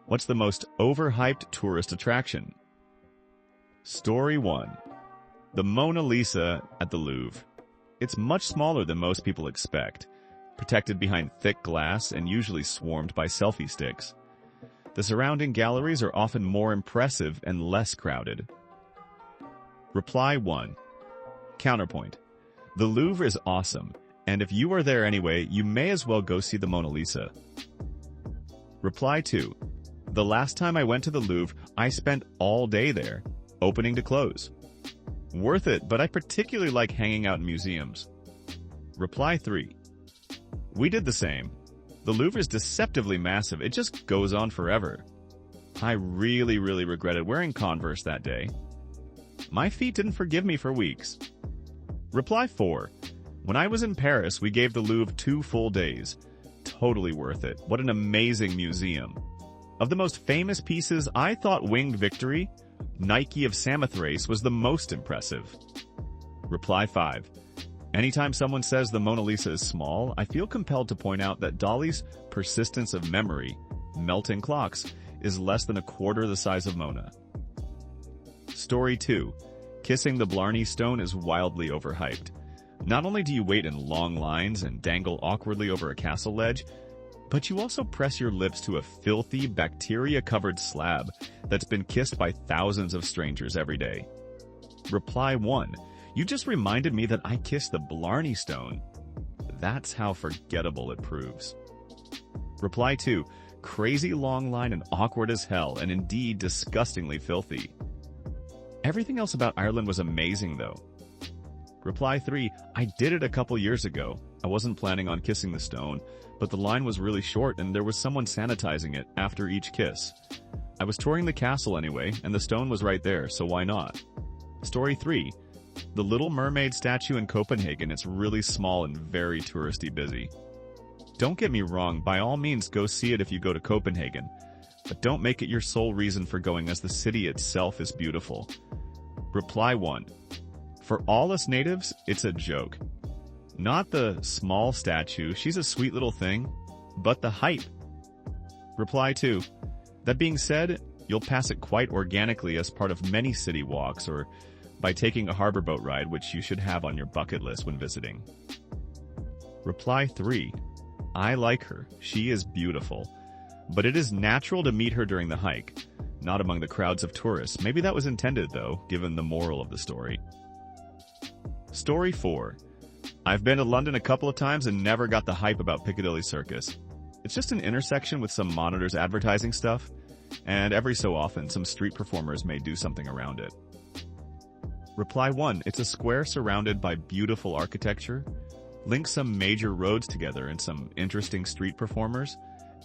What's the most overhyped tourist attraction? Story 1. The Mona Lisa at the Louvre. It's much smaller than most people expect, protected behind thick glass and usually swarmed by selfie sticks. The surrounding galleries are often more impressive and less crowded. Reply 1. Counterpoint. The Louvre is awesome, and if you are there anyway, you may as well go see the Mona Lisa. Reply 2. The last time I went to the Louvre, I spent all day there, opening to close. Worth it, but I particularly like hanging out in museums. Reply 3. We did the same. The Louvre is deceptively massive. It just goes on forever. I really regretted wearing Converse that day. My feet didn't forgive me for weeks. Reply 4. When I was in Paris, we gave the Louvre 2 full days. Totally worth it. What an amazing museum. Of the most famous pieces, I thought Winged Victory, Nike of Samothrace, was the most impressive. Reply 5. Anytime someone says the Mona Lisa is small, I feel compelled to point out that Dali's persistence of memory, melting clocks, is less than a quarter the size of Mona. Story 2. Kissing the Blarney Stone is wildly overhyped. Not only do you wait in long lines and dangle awkwardly over a castle ledge, but you also press your lips to a filthy, bacteria-covered slab that's been kissed by thousands of strangers every day. Reply 1. You just reminded me that I kissed the Blarney Stone. That's how forgettable it proves. Reply 2. Crazy long line and awkward as hell, and indeed disgustingly filthy. Everything else about Ireland was amazing, though. Reply 3. I did it a couple years ago. I wasn't planning on kissing the stone, but the line was really short and there was someone sanitizing it after each kiss. I was touring the castle anyway, and the stone was right there, so why not? Story 3. The Little Mermaid statue in Copenhagen is really small and very touristy busy. Don't get me wrong, by all means go see it if you go to Copenhagen, but don't make it your sole reason for going, as the city itself is beautiful. Reply 1. For all us natives, it's a joke. Not the small statue, she's a sweet little thing, but the hype. Reply 2. That being said, you'll pass it quite organically as part of many city walks or by taking a harbor boat ride, which you should have on your bucket list when visiting. Reply 3. I like her. She is beautiful. But it is natural to meet her during the hike, not among the crowds of tourists. Maybe that was intended, though, given the moral of the story. Story 4. I've been to London a couple of times and never got the hype about Piccadilly Circus. It's just an intersection with some monitors advertising stuff, and every so often some street performers may do something around it. Reply 1. It's a square surrounded by beautiful architecture. Link some major roads together and some interesting street performers.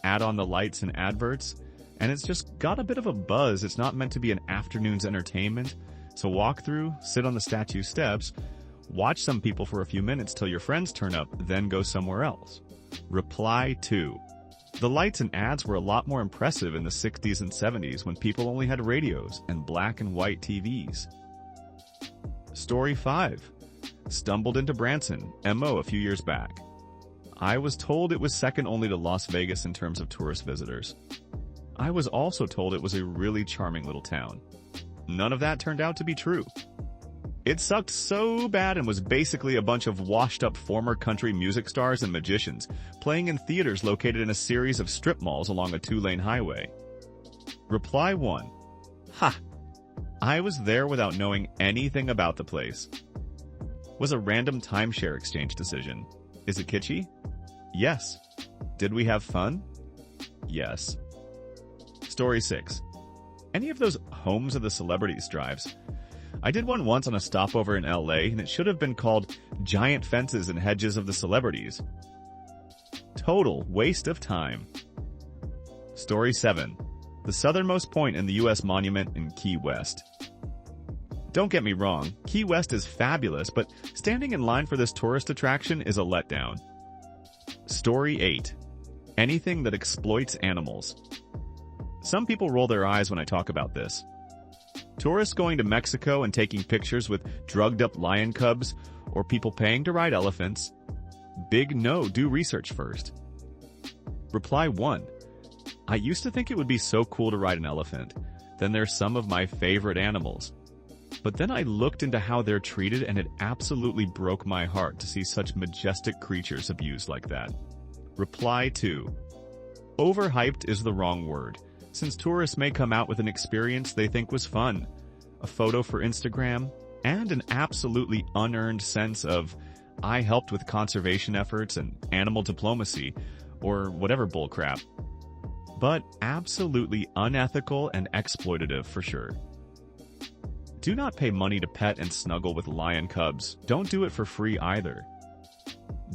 Add on the lights and adverts, and it's just got a bit of a buzz. It's not meant to be an afternoon's entertainment, so walk through, sit on the statue steps, watch some people for a few minutes till your friends turn up, then go somewhere else. Reply 2. The lights and ads were a lot more impressive in the 60s and 70s when people only had radios and black and white TVs. Story 5. Stumbled into Branson, MO, a few years back. I was told it was second only to Las Vegas in terms of tourist visitors. I was also told it was a really charming little town. None of that turned out to be true. It sucked so bad and was basically a bunch of washed-up former country music stars and magicians playing in theaters located in a series of strip malls along a 2-lane highway. Reply 1. Ha! I was there without knowing anything about the place. Was a random timeshare exchange decision. Is it kitschy? Yes. Did we have fun? Yes. Story 6. Any of those Homes of the Celebrities drives? I did one once on a stopover in LA, and it should have been called Giant Fences and Hedges of the Celebrities. Total waste of time. Story 7. The southernmost point in the U.S. monument in Key West. Don't get me wrong, Key West is fabulous, but standing in line for this tourist attraction is a letdown. Story 8. Anything that exploits animals. Some people roll their eyes when I talk about this. Tourists going to Mexico and taking pictures with drugged-up lion cubs, or people paying to ride elephants. Big no, do research first. Reply 1. I used to think it would be so cool to ride an elephant. Then there's some of my favorite animals. But then I looked into how they're treated and it absolutely broke my heart to see such majestic creatures abused like that. Reply 2. Overhyped is the wrong word, since tourists may come out with an experience they think was fun, a photo for Instagram, and an absolutely unearned sense of, I helped with conservation efforts and animal diplomacy, or whatever bullcrap. But absolutely unethical and exploitative for sure. Do not pay money to pet and snuggle with lion cubs. Don't do it for free either.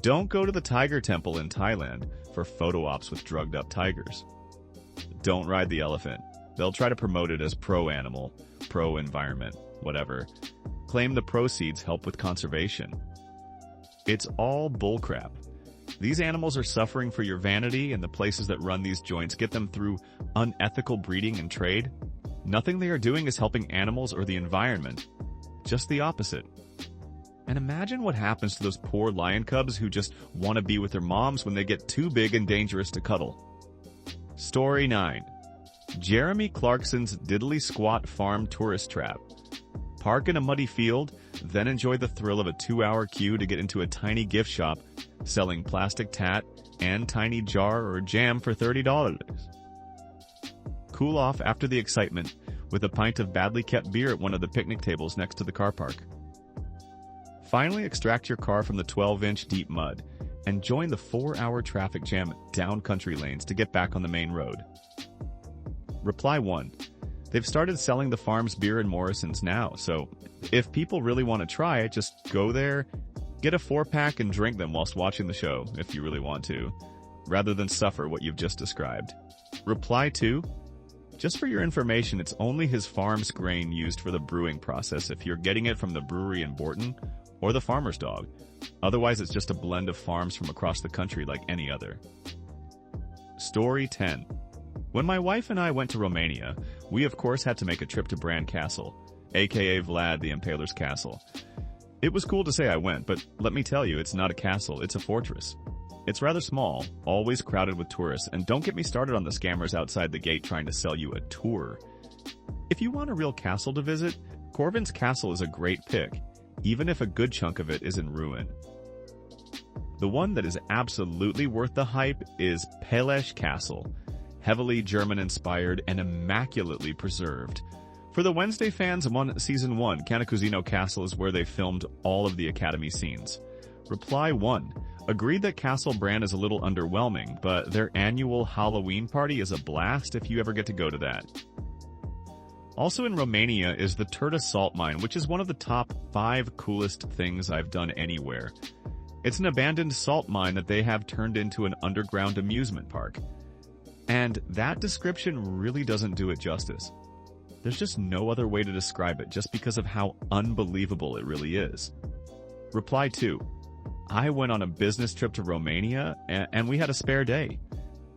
Don't go to the tiger temple in Thailand for photo ops with drugged up tigers. Don't ride the elephant. They'll try to promote it as pro-animal, pro-environment, whatever. Claim the proceeds help with conservation. It's all bullcrap. These animals are suffering for your vanity, and the places that run these joints get them through unethical breeding and trade. Nothing they are doing is helping animals or the environment. Just the opposite. And imagine what happens to those poor lion cubs who just want to be with their moms when they get too big and dangerous to cuddle. Story 9. Jeremy Clarkson's Diddly Squat Farm Tourist Trap. Park in a muddy field, then enjoy the thrill of a 2-hour queue to get into a tiny gift shop selling plastic tat and tiny jar or jam for $30. Cool off after the excitement with a pint of badly kept beer at one of the picnic tables next to the car park. Finally extract your car from the 12-inch deep mud and join the 4-hour traffic jam down country lanes to get back on the main road. Reply 1. They've started selling the farm's beer in Morrison's now, so if people really want to try it, just go there, get a 4-pack and drink them whilst watching the show, if you really want to, rather than suffer what you've just described. Reply 2. Just for your information, it's only his farm's grain used for the brewing process if you're getting it from the brewery in Borton or the farmer's dog. Otherwise, it's just a blend of farms from across the country like any other. Story 10. When my wife and I went to Romania, we of course had to make a trip to Bran Castle, aka Vlad the Impaler's castle. It was cool to say I went, but let me tell you, it's not a castle, it's a fortress. It's rather small, always crowded with tourists, and don't get me started on the scammers outside the gate trying to sell you a tour. If you want a real castle to visit, Corvin's Castle is a great pick, even if a good chunk of it is in ruin. The one that is absolutely worth the hype is Peleș Castle, heavily German-inspired and immaculately preserved. For the Wednesday fans on Season 1, Cantacuzino Castle is where they filmed all of the Academy scenes. Reply 1. Agreed that Castle Bran is a little underwhelming, but their annual Halloween party is a blast if you ever get to go to that. Also in Romania is the Turda Salt Mine, which is one of the top 5 coolest things I've done anywhere. It's an abandoned salt mine that they have turned into an underground amusement park. And that description really doesn't do it justice. There's just no other way to describe it just because of how unbelievable it really is. Reply 2. I went on a business trip to Romania and we had a spare day.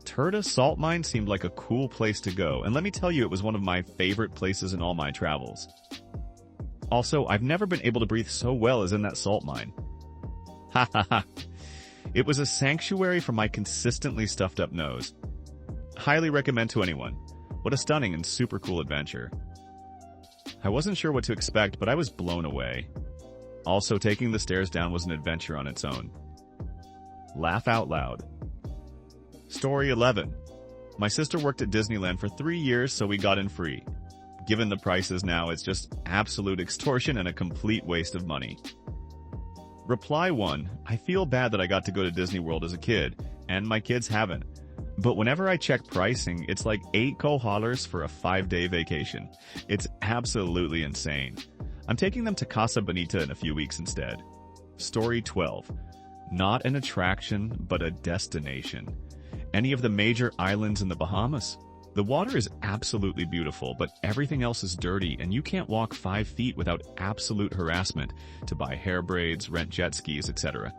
Turda Salt Mine seemed like a cool place to go, and let me tell you, it was one of my favorite places in all my travels. Also, I've never been able to breathe so well as in that salt mine. Ha ha ha. It was a sanctuary for my consistently stuffed up nose. Highly recommend to anyone. What a stunning and super cool adventure. I wasn't sure what to expect, but I was blown away. Also, taking the stairs down was an adventure on its own. Laugh out loud. Story 11. My sister worked at Disneyland for 3 years, so we got in free. Given the prices now, it's just absolute extortion and a complete waste of money. Reply 1. I feel bad that I got to go to Disney World as a kid, and my kids haven't. But whenever I check pricing, it's like $8 for a 5-day vacation. It's absolutely insane. I'm taking them to Casa Bonita in a few weeks instead. Story 12. Not an attraction, but a destination. Any of the major islands in the Bahamas? The water is absolutely beautiful, but everything else is dirty, and you can't walk 5 feet without absolute harassment to buy hair braids, rent jet skis, etc.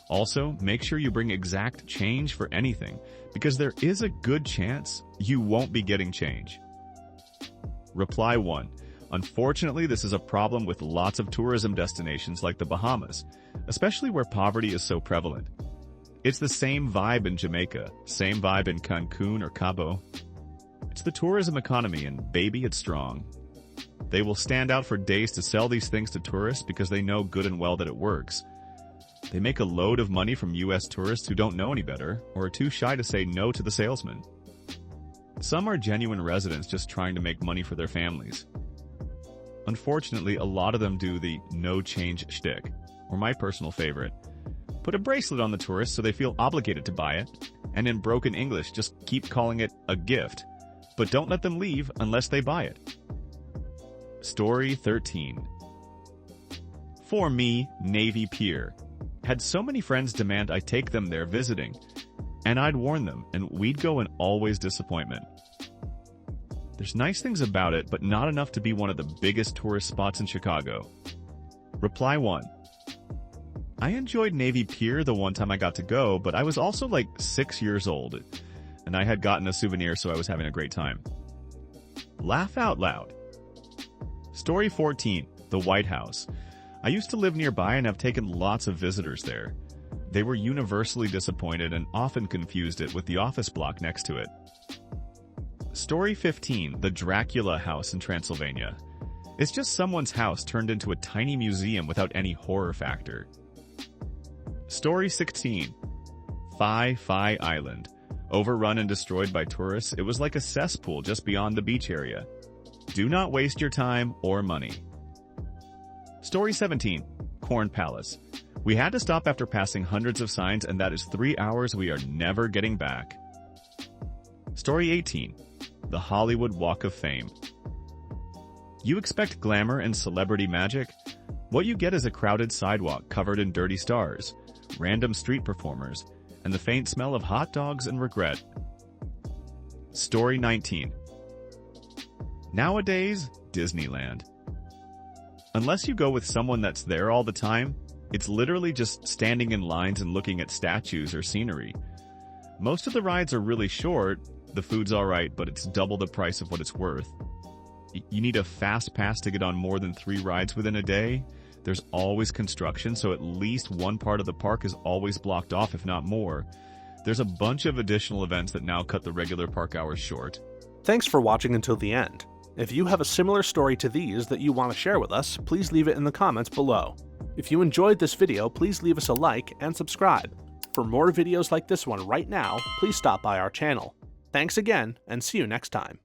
Also, make sure you bring exact change for anything, because there is a good chance you won't be getting change. Reply 1. Unfortunately, this is a problem with lots of tourism destinations like the Bahamas, especially where poverty is so prevalent. It's the same vibe in Jamaica, same vibe in Cancun or Cabo. It's the tourism economy, and baby, it's strong. They will stand out for days to sell these things to tourists because they know good and well that it works. They make a load of money from US tourists who don't know any better or are too shy to say no to the salesman. Some are genuine residents just trying to make money for their families. Unfortunately, a lot of them do the no-change shtick, or my personal favorite. Put a bracelet on the tourists so they feel obligated to buy it, and in broken English, just keep calling it a gift, but don't let them leave unless they buy it. Story 13. For me, Navy Pier. Had so many friends demand I take them there visiting, and I'd warn them, and we'd go in always disappointment. There's nice things about it, but not enough to be one of the biggest tourist spots in Chicago. Reply 1. I enjoyed Navy Pier the one time I got to go, but I was also like 6 years old, and I had gotten a souvenir, so I was having a great time. Laugh out loud. Story 14. The White House. I used to live nearby and have taken lots of visitors there. They were universally disappointed and often confused it with the office block next to it. Story 15. The Dracula House in Transylvania. It's just someone's house turned into a tiny museum without any horror factor. Story 16. Phi Phi Island. Overrun and destroyed by tourists, it was like a cesspool just beyond the beach area. Do not waste your time or money. Story 17. Corn Palace. We had to stop after passing hundreds of signs, and that is 3 hours we are never getting back. Story 18. The Hollywood Walk of Fame. You expect glamour and celebrity magic? What you get is a crowded sidewalk covered in dirty stars, random street performers, and the faint smell of hot dogs and regret. Story 19. Nowadays, Disneyland. Unless you go with someone that's there all the time, it's literally just standing in lines and looking at statues or scenery. Most of the rides are really short, the food's alright, but it's double the price of what it's worth. You need a fast pass to get on more than 3 rides within a day. There's always construction, so at least one part of the park is always blocked off, if not more. There's a bunch of additional events that now cut the regular park hours short. Thanks for watching until the end. If you have a similar story to these that you want to share with us, please leave it in the comments below. If you enjoyed this video, please leave us a like and subscribe. For more videos like this one right now, please stop by our channel. Thanks again, and see you next time.